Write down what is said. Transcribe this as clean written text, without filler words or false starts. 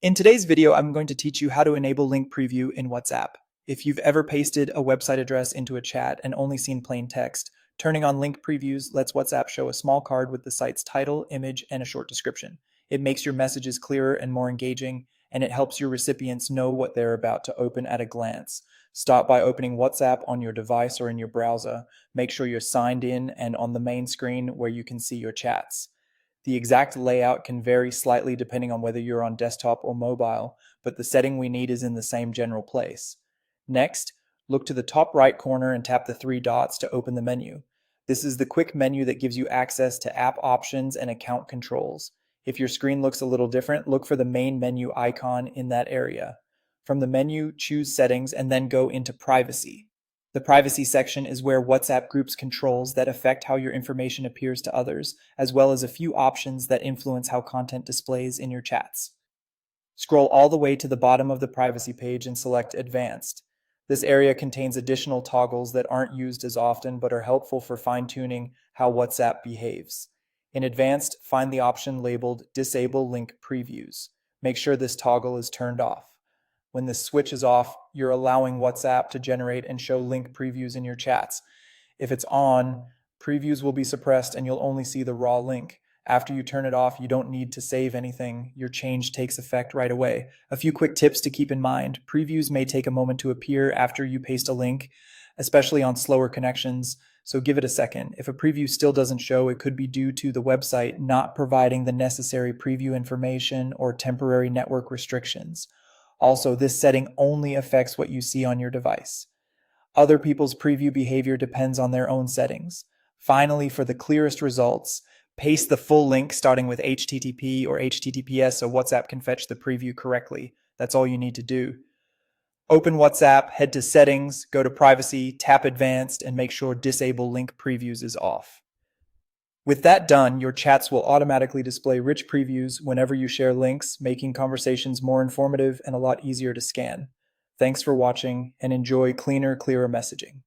In today's video, I'm going to teach you how to enable link preview in WhatsApp. If you've ever pasted a website address into a chat and only seen plain text, turning on link previews lets WhatsApp show a small card with the site's title, image, and a short description. It makes your messages clearer and more engaging, and it helps your recipients know what they're about to open at a glance. Start by opening WhatsApp on your device or in your browser. Make sure you're signed in and on the main screen where you can see your chats. The exact layout can vary slightly depending on whether you're on desktop or mobile, but the setting we need is in the same general place. Next, look to the top right corner and tap the three dots to open the menu. This is the quick menu that gives you access to app options and account controls. If your screen looks a little different, look for the main menu icon in that area. From the menu, choose Settings and then go into Privacy. The privacy section is where WhatsApp groups controls that affect how your information appears to others, as well as a few options that influence how content displays in your chats. Scroll all the way to the bottom of the privacy page and select Advanced. This area contains additional toggles that aren't used as often but are helpful for fine-tuning how WhatsApp behaves. In Advanced, find the option labeled Disable Link Previews. Make sure this toggle is turned off. When this switch is off, you're allowing WhatsApp to generate and show link previews in your chats. If it's on, previews will be suppressed and you'll only see the raw link. After you turn it off, you don't need to save anything. Your change takes effect right away. A few quick tips to keep in mind. Previews may take a moment to appear after you paste a link, especially on slower connections, so give it a second. If a preview still doesn't show, it could be due to the website not providing the necessary preview information or temporary network restrictions. Also, this setting only affects what you see on your device. Other people's preview behavior depends on their own settings. Finally, for the clearest results, paste the full link starting with HTTP or HTTPS so WhatsApp can fetch the preview correctly. That's all you need to do. Open WhatsApp, head to Settings, go to Privacy, tap Advanced, and make sure Disable Link Previews is off. With that done, your chats will automatically display rich previews whenever you share links, making conversations more informative and a lot easier to scan. Thanks for watching, and enjoy cleaner, clearer messaging.